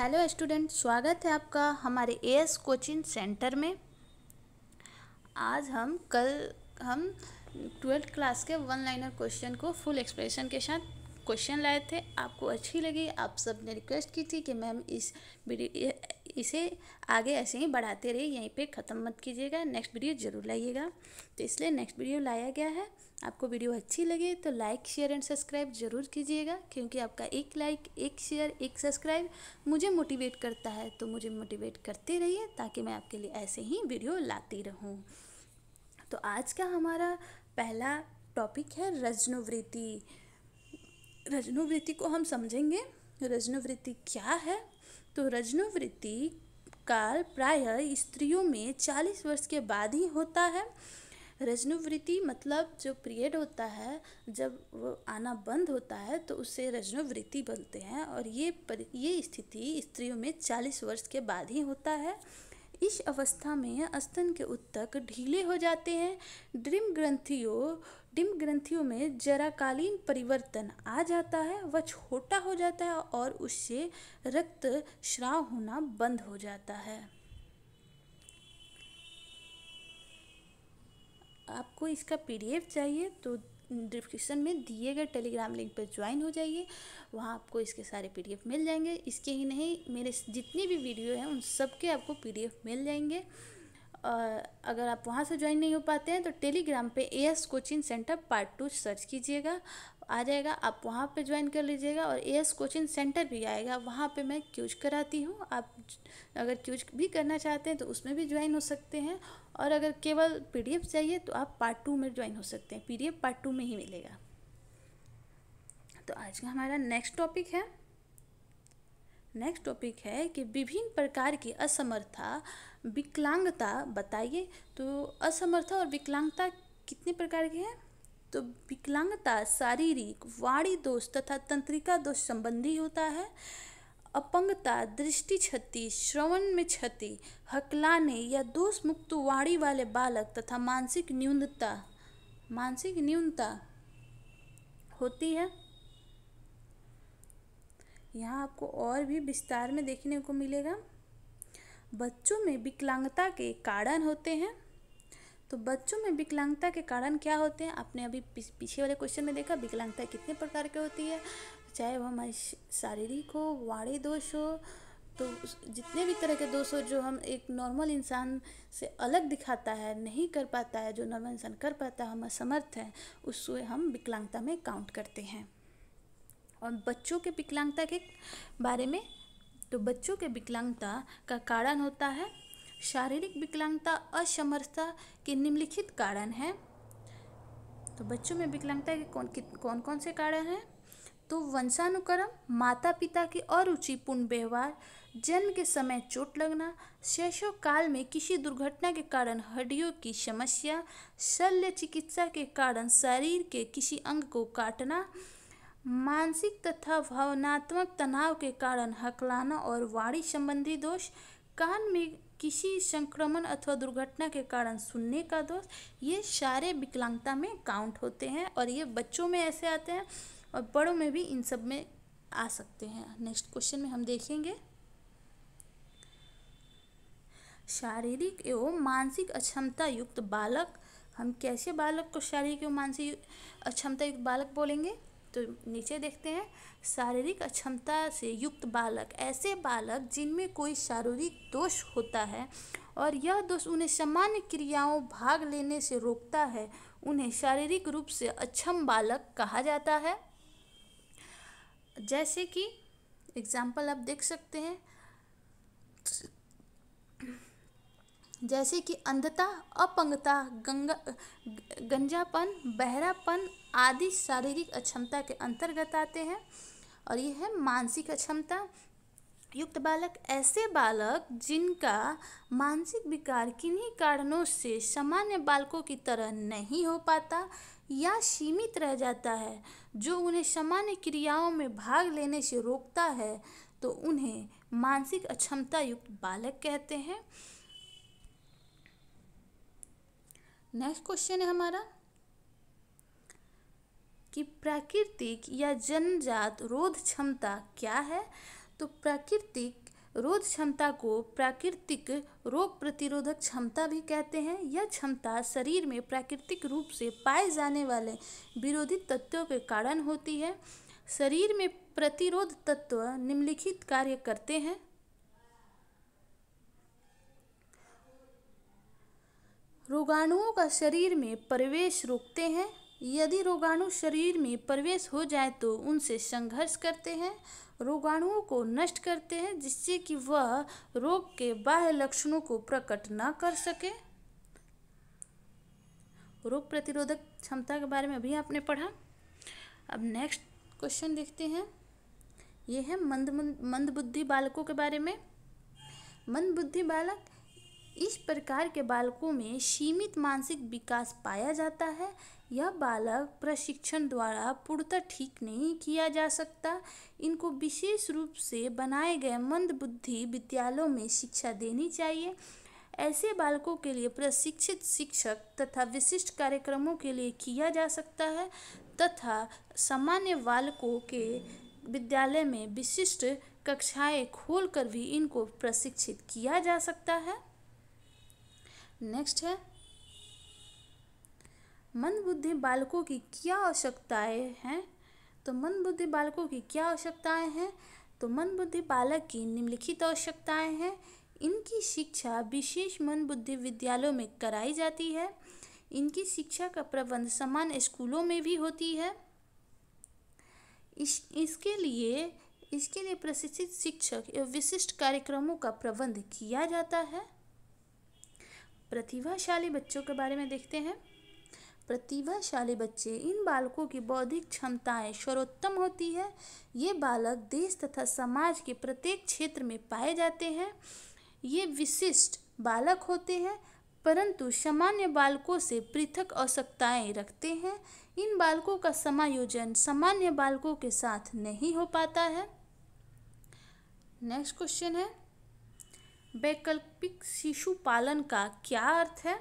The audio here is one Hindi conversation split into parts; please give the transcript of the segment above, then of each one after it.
हेलो स्टूडेंट, स्वागत है आपका हमारे एएस कोचिंग सेंटर में। आज हम 12th क्लास के वन लाइनर क्वेश्चन को फुल एक्सप्रेशन के साथ क्वेश्चन लाए थे। आपको अच्छी लगी, आप सब ने रिक्वेस्ट की थी कि मैम इसे आगे ऐसे ही बढ़ाते रहिए, यहीं पे ख़त्म मत कीजिएगा, नेक्स्ट वीडियो ज़रूर लाइएगा। तो इसलिए नेक्स्ट वीडियो लाया गया है। आपको वीडियो अच्छी लगे तो लाइक शेयर एंड सब्सक्राइब ज़रूर कीजिएगा, क्योंकि आपका एक लाइक, एक शेयर, एक सब्सक्राइब मुझे मोटिवेट करता है। तो मुझे मोटिवेट करते रहिए ताकि मैं आपके लिए ऐसे ही वीडियो लाती रहूं। तो आज का हमारा पहला टॉपिक है रजनोवृत्ति। रजनोवृत्ति को हम समझेंगे। रजनोवृत्ति क्या है? तो रजनोवृत्ति काल प्रायः स्त्रियों में 40 वर्ष के बाद ही होता है। रजनोवृत्ति मतलब जो पीरियड होता है, जब वो आना बंद होता है तो उससे रजनोवृत्ति बोलते हैं। और ये स्थिति स्त्रियों में 40 वर्ष के बाद ही होता है। इस अवस्था में स्तन के उत्तक ढीले हो जाते हैं। डिम्ब ग्रंथियों में जराकालीन परिवर्तन आ जाता है, वह छोटा हो जाता है और उससे रक्त स्राव होना बंद हो जाता है। आपको इसका पीडीएफ चाहिए तो डिस्क्रिप्शन में दिए गए टेलीग्राम लिंक पर ज्वाइन हो जाइए, वहाँ आपको इसके सारे पीडीएफ मिल जाएंगे। इसके ही नहीं, मेरे जितने भी वीडियो हैं उन सब के आपको पीडीएफ मिल जाएंगे। अगर आप वहाँ से ज्वाइन नहीं हो पाते हैं तो टेलीग्राम पे as coaching centre part 2 search कीजिएगा, आ जाएगा। आप वहाँ पे ज्वाइन कर लीजिएगा और एएस कोचिंग सेंटर भी आएगा, वहाँ पे मैं क्यूज कराती हूँ। आप अगर क्यूज भी करना चाहते हैं तो उसमें भी ज्वाइन हो सकते हैं। और अगर केवल पीडीएफ चाहिए तो आप पार्ट 2 में ज्वाइन हो सकते हैं, पीडीएफ पार्ट 2 में ही मिलेगा। तो आज का हमारा नेक्स्ट टॉपिक है कि विभिन्न प्रकार की असमर्थता, विकलांगता बताइए। तो असमर्थता और विकलांगता कितने प्रकार की है? तो विकलांगता शारीरिक, वाणी दोष तथा तंत्रिका दोष संबंधी होता है। अपंगता, दृष्टि क्षति, श्रवण में क्षति, हकलाने या दोष मुक्त वाणी वाले बालक तथा मानसिक न्यूनता होती है। यहाँ आपको और भी विस्तार में देखने को मिलेगा। बच्चों में विकलांगता के कारण होते हैं। तो बच्चों में विकलांगता के कारण क्या होते हैं? आपने अभी पीछे वाले क्वेश्चन में देखा विकलांगता कितने प्रकार की होती है, चाहे वो हमारी शारीरिक हो, वाणी दोष हो, तो जितने भी तरह के दोष हो जो हम एक नॉर्मल इंसान से अलग दिखाता है, नहीं कर पाता है, जो नॉर्मल इंसान कर पाता है, हम असमर्थ हैं, उसको हम विकलांगता में काउंट करते हैं। और बच्चों के विकलांगता के बारे में, तो बच्चों के विकलांगता का कारण होता है शारीरिक विकलांगता, असमर्थता के निम्नलिखित कारण हैं। तो बच्चों में विकलांगता के कौन कौन से कारण हैं? तो वंशानुक्रम, माता पिता की अरुचिपूर्ण व्यवहार, जन्म के समय चोट लगना, शैशव काल में किसी दुर्घटना के कारण हड्डियों की समस्या, शल्य चिकित्सा के कारण शरीर के किसी अंग को काटना, मानसिक तथा भावनात्मक तनाव के कारण हकलाना और वाणी संबंधी दोष, कान में किसी संक्रमण अथवा दुर्घटना के कारण सुनने का दोष, ये सारे विकलांगता में काउंट होते हैं। और ये बच्चों में ऐसे आते हैं और बड़ों में भी इन सब में आ सकते हैं। नेक्स्ट क्वेश्चन में हम देखेंगे शारीरिक एवं मानसिक अक्षमता युक्त बालक। हम कैसे बालक को शारीरिक एवं मानसिक अक्षमता युक्त बालक बोलेंगे? तो नीचे देखते हैं, शारीरिक अक्षमता से युक्त बालक ऐसे बालक जिनमें कोई शारीरिक दोष होता है और यह दोष उन्हें सामान्य क्रियाओं भाग लेने से रोकता है, उन्हें शारीरिक रूप से अक्षम बालक कहा जाता है। जैसे कि एग्जाम्पल आप देख सकते हैं, जैसे कि अंधता, अपंगता, गंजापन, बहरापन आदि शारीरिक अक्षमता के अंतर्गत आते हैं। और ये है मानसिक अक्षमता युक्त बालक, ऐसे बालक जिनका मानसिक विकार किन्हीं कारणों से सामान्य बालकों की तरह नहीं हो पाता या सीमित रह जाता है, जो उन्हें सामान्य क्रियाओं में भाग लेने से रोकता है, तो उन्हें मानसिक अक्षमता युक्त बालक कहते हैं। नेक्स्ट क्वेश्चन है हमारा कि प्राकृतिक या जन्मजात रोध क्षमता क्या है? तो प्राकृतिक रोध क्षमता को प्राकृतिक रोग प्रतिरोधक क्षमता भी कहते हैं। यह क्षमता शरीर में प्राकृतिक रूप से पाए जाने वाले विरोधी तत्वों के कारण होती है। शरीर में प्रतिरोध तत्व निम्नलिखित कार्य करते हैं। रोगाणुओं का शरीर में प्रवेश रोकते हैं। यदि रोगाणु शरीर में प्रवेश हो जाए तो उनसे संघर्ष करते हैं, रोगाणुओं को नष्ट करते हैं, जिससे कि वह रोग के बाह्य लक्षणों को प्रकट न कर सके। रोग प्रतिरोधक क्षमता के बारे में अभी आपने पढ़ा। अब नेक्स्ट क्वेश्चन देखते हैं। ये है मंदबुद्धि बालकों के बारे में। मंदबुद्धि बालक, इस प्रकार के बालकों में सीमित मानसिक विकास पाया जाता है। यह बालक प्रशिक्षण द्वारा पूर्णतः ठीक नहीं किया जा सकता। इनको विशेष रूप से बनाए गए मंदबुद्धि विद्यालयों में शिक्षा देनी चाहिए। ऐसे बालकों के लिए प्रशिक्षित शिक्षक तथा विशिष्ट कार्यक्रमों के लिए किया जा सकता है तथा सामान्य बालकों के विद्यालय में विशिष्ट कक्षाएं खोलकर भी इनको प्रशिक्षित किया जा सकता है। नेक्स्ट है, मंदबुद्धि बालकों की क्या आवश्यकताएं हैं। तो मंदबुद्धि बालकों की क्या आवश्यकताएं हैं। तो मंदबुद्धि बालक की निम्नलिखित आवश्यकताएं हैं। इनकी शिक्षा विशेष मंदबुद्धि विद्यालयों में कराई जाती है। इनकी शिक्षा का प्रबंध सामान्य स्कूलों में भी होती है। इसके लिए प्रशिक्षित शिक्षक एवं विशिष्ट कार्यक्रमों का प्रबंध किया जाता है। प्रतिभाशाली बच्चों के बारे में देखते हैं। प्रतिभाशाली बच्चे, इन बालकों की बौद्धिक क्षमताएं सर्वोत्तम होती है। ये बालक देश तथा समाज के प्रत्येक क्षेत्र में पाए जाते हैं। ये विशिष्ट बालक होते हैं परंतु सामान्य बालकों से पृथक आवश्यकताएं रखते हैं। इन बालकों का समायोजन सामान्य बालकों के साथ नहीं हो पाता है। नेक्स्ट क्वेश्चन है, वैकल्पिक शिशु पालन का क्या अर्थ है।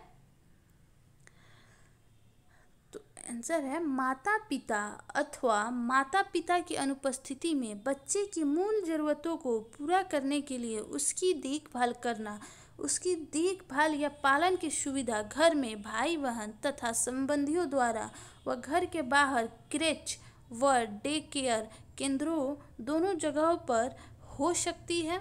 तो आंसर है, माता पिता अथवा माता पिता की अनुपस्थिति में बच्चे की मूल जरूरतों को पूरा करने के लिए उसकी देखभाल करना। उसकी देखभाल या पालन की सुविधा घर में भाई बहन तथा संबंधियों द्वारा व घर के बाहर क्रेच व डे केयर केंद्रों दोनों जगहों पर हो सकती है।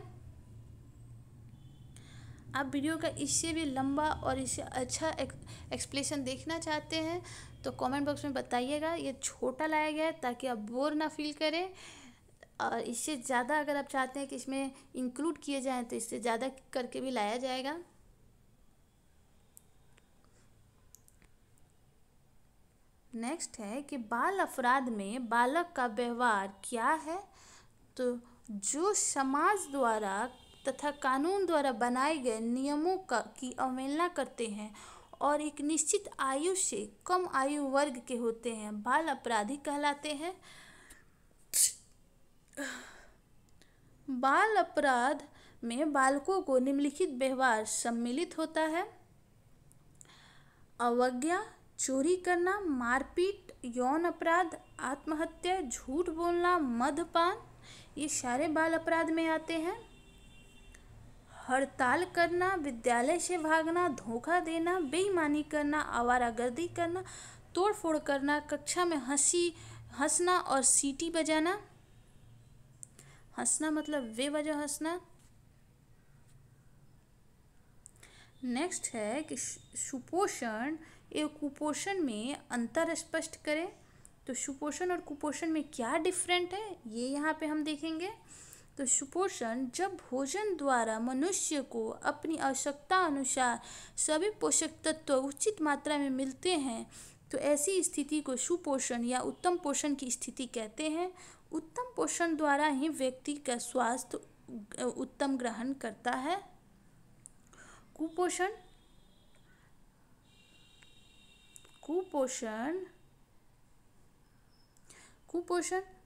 आप वीडियो का इससे भी लंबा और इससे अच्छा एक्सप्लेनेशन देखना चाहते हैं तो कमेंट बॉक्स में बताइएगा। ये छोटा लाया गया है ताकि आप बोर ना फील करें, और इससे ज़्यादा अगर आप चाहते हैं कि इसमें इंक्लूड किए जाएं तो इससे ज़्यादा करके भी लाया जाएगा। नेक्स्ट है कि बाल अपराध में बालक का व्यवहार क्या है। तो जो समाज द्वारा तथा कानून द्वारा बनाए गए नियमों की अवहेलना करते हैं और एक निश्चित आयु से कम आयु वर्ग के होते हैं, बाल अपराधी कहलाते हैं। बाल अपराध में बालकों को निम्नलिखित व्यवहार सम्मिलित होता है। अवज्ञा, चोरी करना, मारपीट, यौन अपराध, आत्महत्या, झूठ बोलना, मद्यपान, ये सारे बाल अपराध में आते हैं। हड़ताल करना, विद्यालय से भागना, धोखा देना, बेईमानी करना, आवारागर्दी करना, तोड़फोड़ करना, कक्षा में हंसना और सीटी बजाना। हंसना मतलब बेवजह हंसना। नेक्स्ट है कि सुपोषण एवं कुपोषण में अंतर स्पष्ट करें। तो सुपोषण और कुपोषण में क्या डिफरेंट है ये यहाँ पे हम देखेंगे। तो सुपोषण, जब भोजन द्वारा मनुष्य को अपनी आवश्यकता अनुसार सभी पोषक तत्व उचित मात्रा में मिलते हैं तो ऐसी स्थिति को सुपोषण या उत्तम पोषण की स्थिति कहते हैं। उत्तम पोषण द्वारा ही व्यक्ति का स्वास्थ्य उत्तम ग्रहण करता है। कुपोषण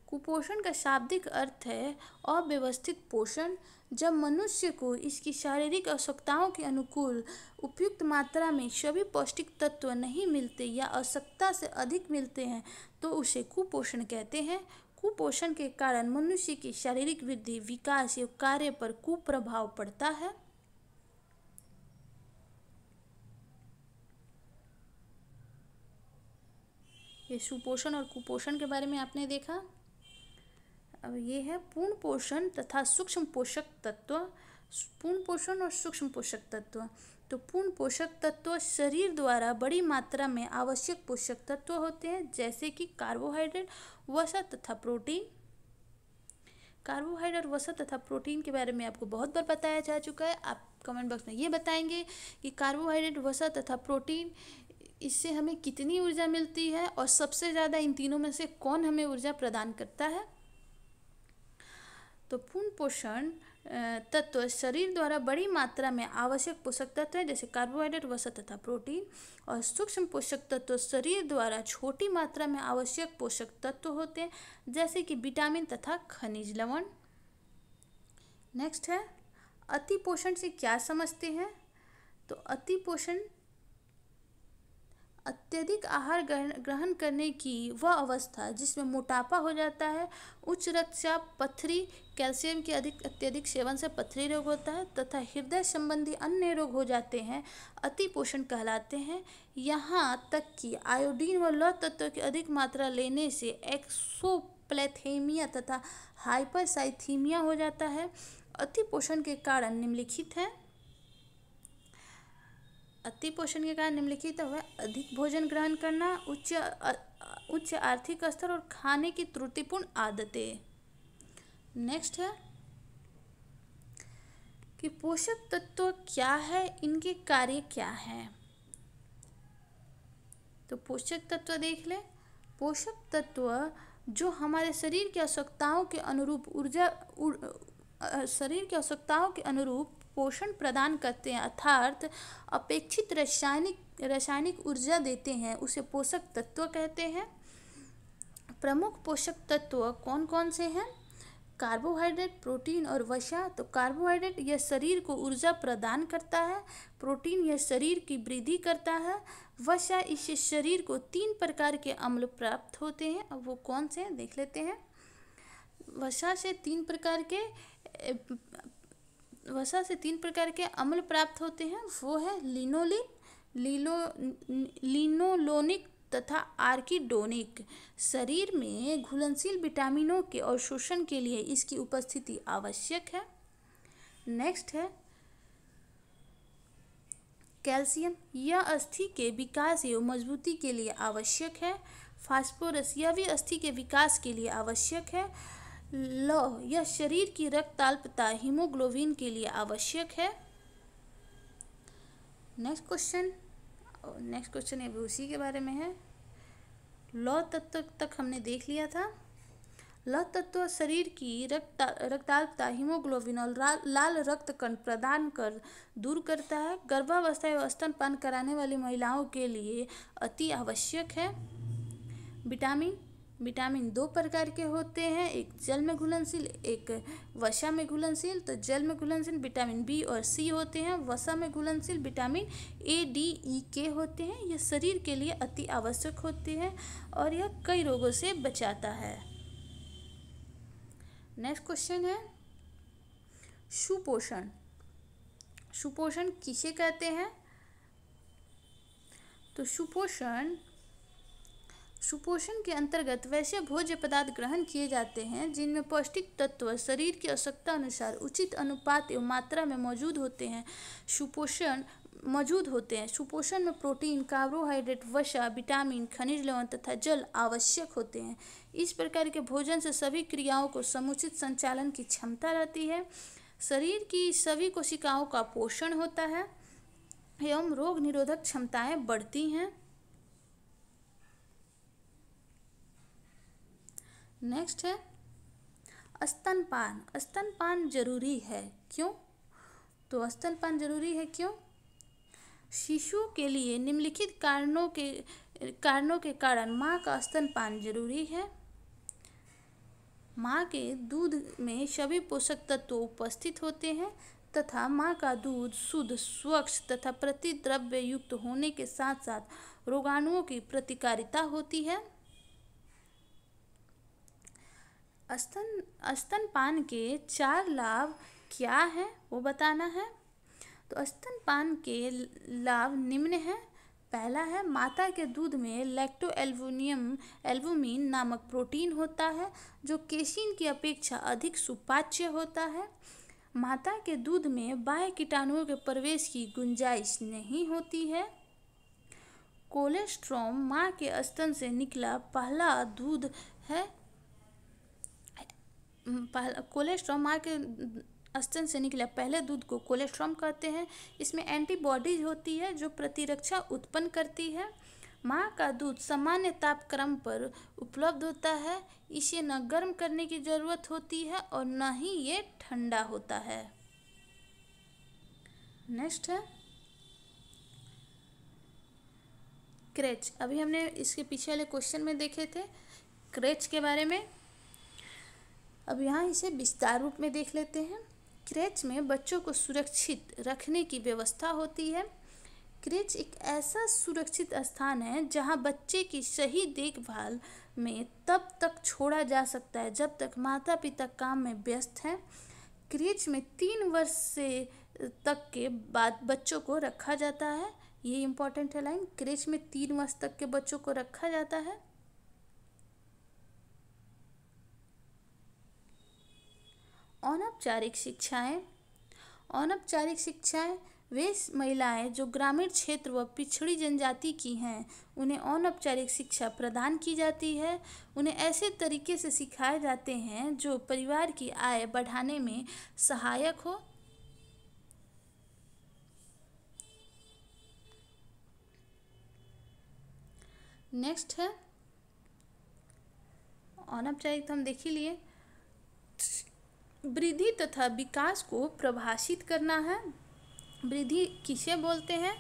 कुपोषण का शाब्दिक अर्थ है अव्यवस्थित पोषण। जब मनुष्य को इसकी शारीरिक आवश्यकताओं के अनुकूल उपयुक्त मात्रा में सभी पौष्टिक तत्व नहीं मिलते या आवश्यकता से अधिक मिलते हैं तो उसे कुपोषण कहते हैं। कुपोषण के कारण मनुष्य की शारीरिक वृद्धि, विकास एवं कार्य पर कुप्रभाव पड़ता है। ये सुपोषण और कुपोषण के बारे में आपने देखा। अब ये है पूर्ण पोषण तथा सूक्ष्म पोषक तत्व। पूर्ण पोषण और सूक्ष्म पोषक तत्व। तो पूर्ण पोषक तत्व शरीर द्वारा बड़ी मात्रा में आवश्यक पोषक तत्व होते हैं, जैसे कि कार्बोहाइड्रेट, वसा तथा प्रोटीन। कार्बोहाइड्रेट, वसा तथा प्रोटीन के बारे में आपको बहुत बार बताया जा चुका है। आप कमेंट बॉक्स में ये बताएंगे कि कार्बोहाइड्रेट, वसा तथा प्रोटीन, इससे हमें कितनी ऊर्जा मिलती है और सबसे ज़्यादा इन तीनों में से कौन हमें ऊर्जा प्रदान करता है। तो पूर्ण पोषण तत्व शरीर द्वारा बड़ी मात्रा में आवश्यक पोषक तत्व है, जैसे कार्बोहाइड्रेट, वसा तथा प्रोटीन। और सूक्ष्म पोषक तत्व शरीर द्वारा छोटी मात्रा में आवश्यक पोषक तत्व होते हैं, जैसे कि विटामिन तथा खनिज लवण। नेक्स्ट है अति पोषण से क्या समझते हैं। तो अति पोषण अत्यधिक आहार ग्रहण करने की वह अवस्था जिसमें मोटापा हो जाता है, उच्च रक्तचाप, पथरी, कैल्शियम के अत्यधिक सेवन से पथरी रोग होता है तथा हृदय संबंधी अन्य रोग हो जाते हैं, अति पोषण कहलाते हैं। यहाँ तक कि आयोडीन व लौह तत्व की अधिक मात्रा लेने से एक्सोप्लेथेमिया तथा हाइपरसाइथीमिया हो जाता है। अति पोषण के कारण निम्नलिखित हैं। अति पोषण के कारण निम्नलिखित है अधिक भोजन ग्रहण करना, उच्च आर्थिक स्तर और खाने की त्रुटिपूर्ण आदतें। नेक्स्ट है कि पोषक तत्व क्या है, इनके कार्य क्या है। तो पोषक तत्व देख ले। पोषक तत्व जो हमारे शरीर की आवश्यकताओं के अनुरूप पोषण प्रदान करते हैं, अर्थात अपेक्षित रासायनिक ऊर्जा देते हैं, उसे पोषक तत्व कहते हैं। प्रमुख पोषक तत्व कौन कौन से हैं। कार्बोहाइड्रेट, प्रोटीन और वसा। तो कार्बोहाइड्रेट यह शरीर को ऊर्जा प्रदान करता है, प्रोटीन यह शरीर की वृद्धि करता है, वसा इससे शरीर को 3 प्रकार के अम्ल प्राप्त होते हैं। अब वो कौन से हैं देख लेते हैं। वसा से 3 प्रकार के अम्ल प्राप्त होते हैं, वो है लिनोलोनिक तथा आर्किडोनिक। शरीर में घुलनशील विटामिनों के अवशोषण के लिए इसकी उपस्थिति आवश्यक है। नेक्स्ट है कैल्शियम, यह अस्थि के विकास एवं मजबूती के लिए आवश्यक है। फास्फोरस, यह भी अस्थि के विकास के लिए आवश्यक है। लौह, यह शरीर की रक्तताल्पता हीमोग्लोबिन के लिए आवश्यक है। नेक्स्ट क्वेश्चन ये भी उसी के बारे में है। लौह तत्व तक हमने देख लिया था। लौह तत्व शरीर की रक्तताल्पता, हीमोग्लोबिन और लाल रक्त कण प्रदान कर दूर करता है। गर्भावस्था एवं स्तनपान कराने वाली महिलाओं के लिए अति आवश्यक है। विटामिन 2 प्रकार के होते हैं, एक जल में घुलनशील, एक वसा में घुलनशील। तो जल में घुलनशील विटामिन बी और सी होते हैं, वसा में घुलनशील विटामिन ए, डी, ई, के होते हैं। यह शरीर के लिए अति आवश्यक होते हैं और यह कई रोगों से बचाता है। नेक्स्ट क्वेश्चन है सुपोषण। सुपोषण किसे कहते हैं। तो सुपोषण के अंतर्गत वैसे भोज्य पदार्थ ग्रहण किए जाते हैं जिनमें पौष्टिक तत्व शरीर की आवश्यकता अनुसार उचित अनुपात एवं मात्रा में मौजूद होते हैं। सुपोषण में प्रोटीन, कार्बोहाइड्रेट, वसा, विटामिन, खनिज लवण तथा जल आवश्यक होते हैं। इस प्रकार के भोजन से सभी क्रियाओं को समुचित संचालन की क्षमता रहती है। शरीर की सभी कोशिकाओं का पोषण होता है एवं रोग निरोधक क्षमताएं बढ़ती हैं। नेक्स्ट है स्तनपान। स्तनपान जरूरी है क्यों। तो स्तनपान जरूरी है क्यों। शिशु के लिए निम्नलिखित कारणों के कारण माँ का स्तनपान जरूरी है। माँ के दूध में सभी पोषक तत्व उपस्थित होते हैं तथा माँ का दूध शुद्ध, स्वच्छ तथा प्रतिद्रव्य युक्त होने के साथ साथ रोगाणुओं की प्रतिकारिता होती है। स्तनपान के 4 लाभ क्या हैं वो बताना है। तो स्तनपान के लाभ निम्न हैं। पहला है, माता के दूध में एल्बुमिन नामक प्रोटीन होता है जो केसिन की अपेक्षा अधिक सुपाच्य होता है। माता के दूध में बाह्य कीटाणुओं के प्रवेश की गुंजाइश नहीं होती है। कोलेस्ट्रॉम माँ के स्तन से निकला पहला दूध है। कोलेस्ट्रॉम माँ के स्तन से निकला पहले दूध को कोलेस्ट्रॉम कहते हैं। इसमें एंटीबॉडीज होती है जो प्रतिरक्षा उत्पन्न करती है। माँ का दूध सामान्य तापक्रम पर उपलब्ध होता है। इसे न गर्म करने की ज़रूरत होती है और न ही ये ठंडा होता है। नेक्स्ट है क्रेच। अभी हमने इसके पीछे वाले क्वेश्चन में देखे थे क्रेच के बारे में। अब यहाँ इसे विस्तार रूप में देख लेते हैं। क्रेच में बच्चों को सुरक्षित रखने की व्यवस्था होती है। क्रेच एक ऐसा सुरक्षित स्थान है जहाँ बच्चे की सही देखभाल में तब तक छोड़ा जा सकता है जब तक माता पिता काम में व्यस्त हैं। क्रेच में 3 वर्ष से तक के बाद बच्चों को रखा जाता है। ये इम्पोर्टेंट है लाइन, क्रेच में 3 वर्ष तक के बच्चों को रखा जाता है। अनौपचारिक शिक्षाएं। अनौपचारिक शिक्षाएं वे महिलाएं जो ग्रामीण क्षेत्र व पिछड़ी जनजाति की हैं उन्हें अनौपचारिक शिक्षा प्रदान की जाती है। उन्हें ऐसे तरीके से सिखाए जाते हैं जो परिवार की आय बढ़ाने में सहायक हो। नेक्स्ट है अनौपचारिक, तो हम देख ही लिए। वृद्धि तथा विकास को प्रभाषित करना है। वृद्धि किसे बोलते हैं?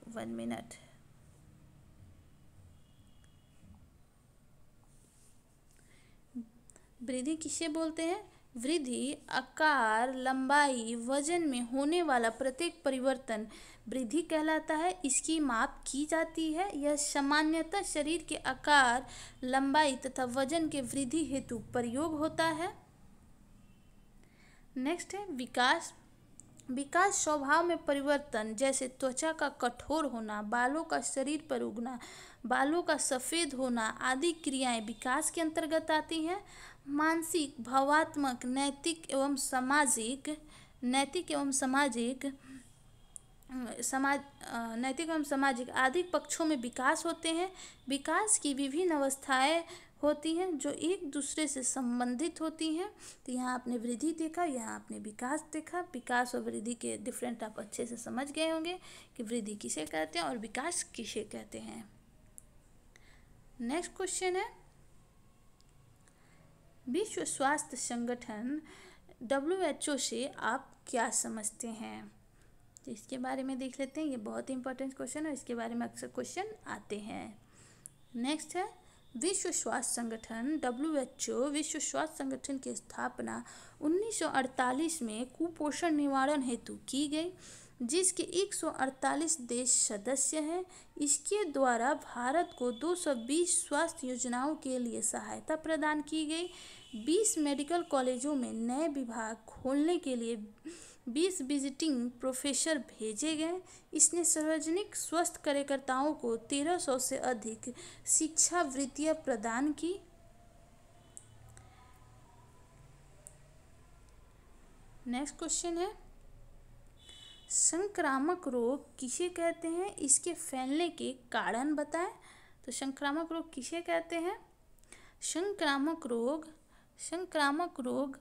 1 मिनट। वृद्धि किसे बोलते हैं? वृद्धि आकार, लंबाई, वजन में होने वाला प्रत्येक परिवर्तन वृद्धि कहलाता है। इसकी माप की जाती है। यह सामान्यतः शरीर के आकार, लंबाई तथा वजन के वृद्धि हेतु प्रयोग होता है। नेक्स्ट है विकास। विकास स्वभाव में परिवर्तन जैसे त्वचा का कठोर होना, बालों का शरीर पर उगना, बालों का सफ़ेद होना आदि क्रियाएं विकास के अंतर्गत आती हैं। मानसिक, भावात्मक, नैतिक एवं सामाजिक आदि पक्षों में विकास होते हैं। विकास की विभिन्न अवस्थाएं होती हैं जो एक दूसरे से संबंधित होती हैं। तो यहाँ आपने वृद्धि देखा, यहाँ आपने विकास देखा। विकास और वृद्धि के डिफरेंट आप अच्छे से समझ गए होंगे कि वृद्धि किसे कहते हैं और विकास किसे कहते हैं। नेक्स्ट क्वेश्चन है विश्व स्वास्थ्य संगठन WHO से आप क्या समझते हैं? तो इसके बारे में देख लेते हैं। ये बहुत इंपॉर्टेंट क्वेश्चन है, इसके बारे में अक्सर क्वेश्चन आते हैं। नेक्स्ट है विश्व स्वास्थ्य संगठन WHO। विश्व स्वास्थ्य संगठन की स्थापना 1948 में कुपोषण निवारण हेतु की गई, जिसके 148 देश सदस्य हैं। इसके द्वारा भारत को 220 स्वास्थ्य योजनाओं के लिए सहायता प्रदान की गई। 20 मेडिकल कॉलेजों में नए विभाग खोलने के लिए 20 विजिटिंग प्रोफेसर भेजे गए। इसने सार्वजनिक स्वास्थ्य कार्यकर्ताओं को 1300 से अधिक शिक्षावृत्तियां प्रदान की। नेक्स्ट क्वेश्चन है संक्रामक रोग किसे कहते हैं? इसके फैलने के कारण बताएं। तो संक्रामक रोग किसे कहते हैं? संक्रामक रोग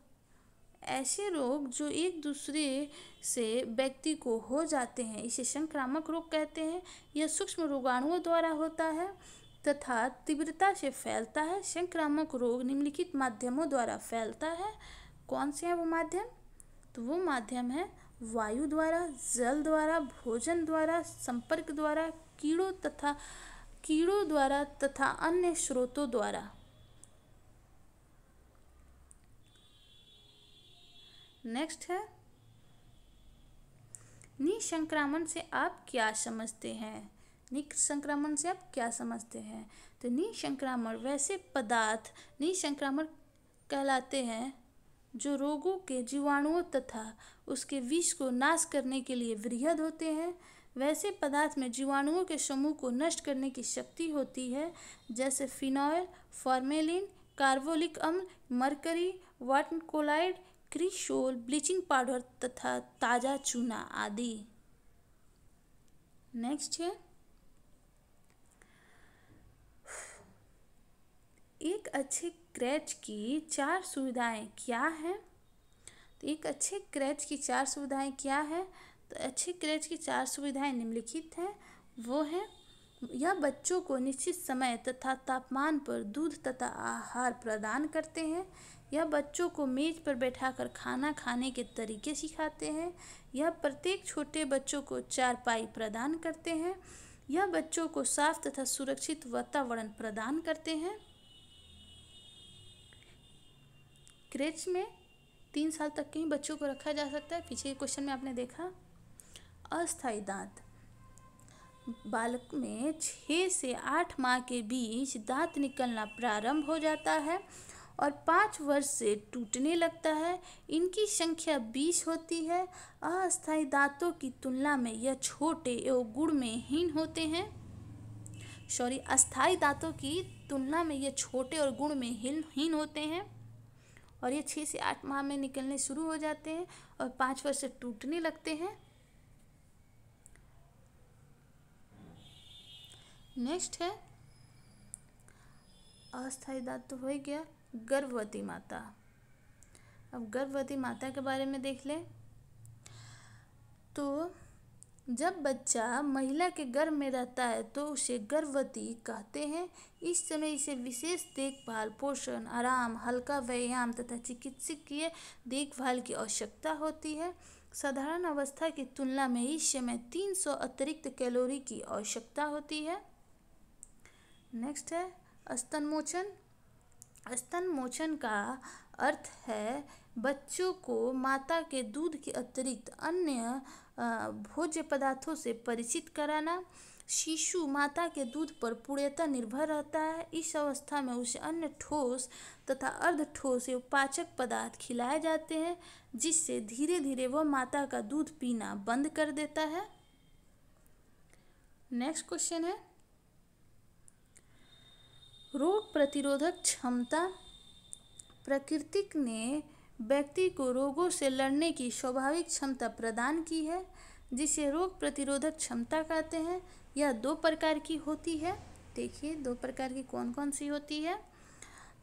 ऐसे रोग जो एक दूसरे से व्यक्ति को हो जाते हैं, इसे संक्रामक रोग कहते हैं। यह सूक्ष्म रोगाणुओं द्वारा होता है तथा तीव्रता से फैलता है। संक्रामक रोग निम्नलिखित माध्यमों द्वारा फैलता है। कौन से हैं वो माध्यम? तो वो माध्यम है वायु द्वारा, जल द्वारा, भोजन द्वारा, संपर्क द्वारा, कीड़ों द्वारा तथा अन्य स्रोतों द्वारा। नेक्स्ट है निसंक्रमण से आप क्या समझते हैं? निसंक्रमण से आप क्या समझते हैं? तो तो निसंक्रामक वैसे पदार्थ निसंक्रामक कहलाते हैं जो रोगों के जीवाणुओं तथा उसके विष को नाश करने के लिए वृहद होते हैं। वैसे पदार्थ में जीवाणुओं के समूह को नष्ट करने की शक्ति होती है, जैसे फिनॉल, फॉर्मेलिन, कार्बोलिक अम्ल, mercury, water chloride, cresol, bleaching powder तथा ताजा चूना आदि। नेक्स्ट है, एक अच्छे क्रैच की 4 सुविधाएं क्या हैं? तो एक अच्छे क्रैच की 4 सुविधाएं क्या है? तो अच्छे क्रैच की 4 सुविधाएं निम्नलिखित हैं। वो हैं, यह बच्चों को निश्चित समय तथा तापमान पर दूध तथा आहार प्रदान करते हैं। यह बच्चों को मेज पर बैठाकर खाना खाने के तरीके सिखाते हैं। यह प्रत्येक छोटे बच्चों को चारपाई प्रदान करते हैं। यह बच्चों को साफ तथा सुरक्षित वातावरण प्रदान करते हैं। क्रेच में 3 साल तक के ही बच्चों को रखा जा सकता है। पीछे के क्वेश्चन में आपने देखा। अस्थायी दांत, बालक में 6 से 8 माह के बीच दांत निकलना प्रारंभ हो जाता है और 5 वर्ष से टूटने लगता है। इनकी संख्या 20 होती है। अस्थायी दांतों की तुलना में यह छोटे एवं गुण में हीन होते हैं। अस्थायी दांतों की तुलना में ये छोटे और गुण में हीन होते हैं और ये 6 से 8 माह में निकलने शुरू हो जाते हैं और 5 वर्ष से टूटने लगते हैं। नेक्स्ट है, अस्थायी दांत तो हो ही गया। गर्भवती माता, अब गर्भवती माता के बारे में देख लें। तो जब बच्चा महिला के गर्भ में रहता है तो उसे गर्भवती कहते हैं। इस समय इसे विशेष देखभाल, पोषण, आराम, हल्का व्यायाम तथा चिकित्सकीय देखभाल की आवश्यकता होती है। साधारण अवस्था की तुलना में इस समय 300 अतिरिक्त कैलोरी की आवश्यकता होती है। नेक्स्ट है, स्तनमोचन। स्तनमोचन का अर्थ है बच्चों को माता के दूध के अतिरिक्त अन्य भोज्य पदार्थों से परिचित कराना। शिशु माता के दूध पर पूर्णतः निर्भर रहता है। इस अवस्था में उसे अन्य ठोस तथा अर्ध ठोस एवं पाचक पदार्थ खिलाए जाते हैं, जिससे धीरे धीरे वह माता का दूध पीना बंद कर देता है। नेक्स्ट क्वेश्चन है, रोग प्रतिरोधक क्षमता। प्रकृति ने व्यक्ति को रोगों से लड़ने की स्वाभाविक क्षमता प्रदान की है, जिसे रोग प्रतिरोधक क्षमता कहते हैं। यह 2 प्रकार की होती है। देखिए 2 प्रकार की कौन कौन सी होती है।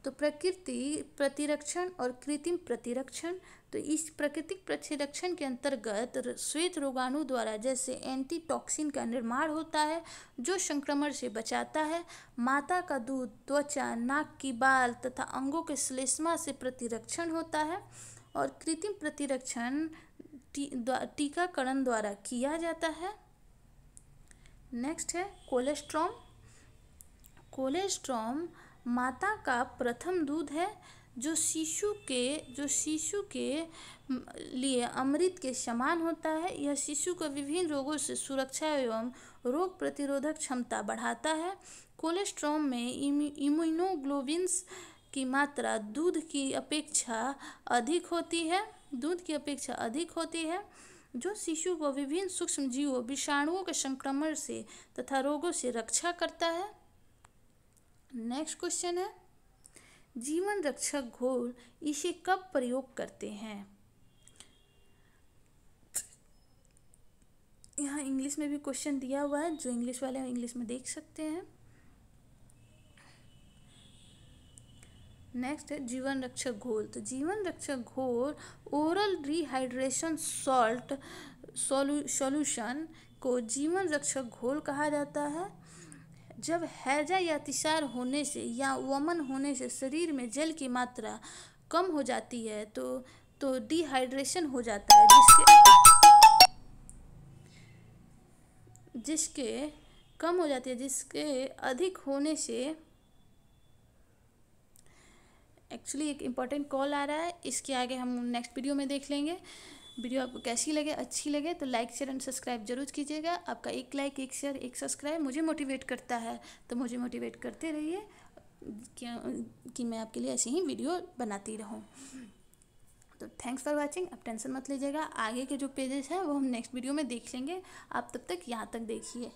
तो प्रकृति प्रतिरक्षण और कृत्रिम प्रतिरक्षण। तो इस प्राकृतिक प्रतिरक्षण के अंतर्गत श्वेत रोगाणु द्वारा जैसे एंटीटॉक्सिन का निर्माण होता है, जो संक्रमण से बचाता है। माता का दूध, त्वचा, नाक की बाल तथा अंगों के श्लेष्मा से प्रतिरक्षण होता है। और कृत्रिम प्रतिरक्षण टीकाकरण द्वारा किया जाता है। नेक्स्ट है कोलेस्ट्रॉम। कोलेस्ट्रॉम माता का प्रथम दूध है, जो शिशु के लिए अमृत के समान होता है। यह शिशु को विभिन्न रोगों से सुरक्षा एवं रोग प्रतिरोधक क्षमता बढ़ाता है। कोलेस्ट्रॉम में इम्यूनोग्लोबिन्स की मात्रा दूध की अपेक्षा अधिक होती है, जो शिशु को विभिन्न सूक्ष्म जीवों, विषाणुओं के संक्रमण से तथा रोगों से रक्षा करता है। नेक्स्ट क्वेश्चन है, जीवन रक्षक घोल, इसे कब प्रयोग करते हैं? यहाँ इंग्लिश में भी क्वेश्चन दिया हुआ है, जो इंग्लिश वाले हैं इंग्लिश में देख सकते हैं। नेक्स्ट है जीवन रक्षक घोल। तो जीवन रक्षक घोल ओरल रिहाइड्रेशन सॉल्ट सॉल्यूशन को जीवन रक्षक घोल कहा जाता है। जब हैजा या अतिसार होने से या वमन होने से शरीर में जल की मात्रा कम हो जाती है तो डिहाइड्रेशन हो जाता है, जिसके कम हो जाती है, जिसके अधिक होने से एक्चुअली एक इम्पॉर्टेंट कॉल आ रहा है, इसके आगे हम नेक्स्ट वीडियो में देख लेंगे। वीडियो आपको कैसी लगे, अच्छी लगे तो लाइक शेयर एंड सब्सक्राइब जरूर कीजिएगा। आपका एक लाइक, एक शेयर, एक सब्सक्राइब मुझे मोटिवेट करता है, तो मुझे मोटिवेट करते रहिए कि मैं आपके लिए ऐसी ही वीडियो बनाती रहूँ। तो थैंक्स फॉर वाचिंग। आप टेंशन मत लीजिएगा, आगे के जो पेजेस हैं वो हम नेक्स्ट वीडियो में देख लेंगे। आप तब तक यहाँ तक देखिए।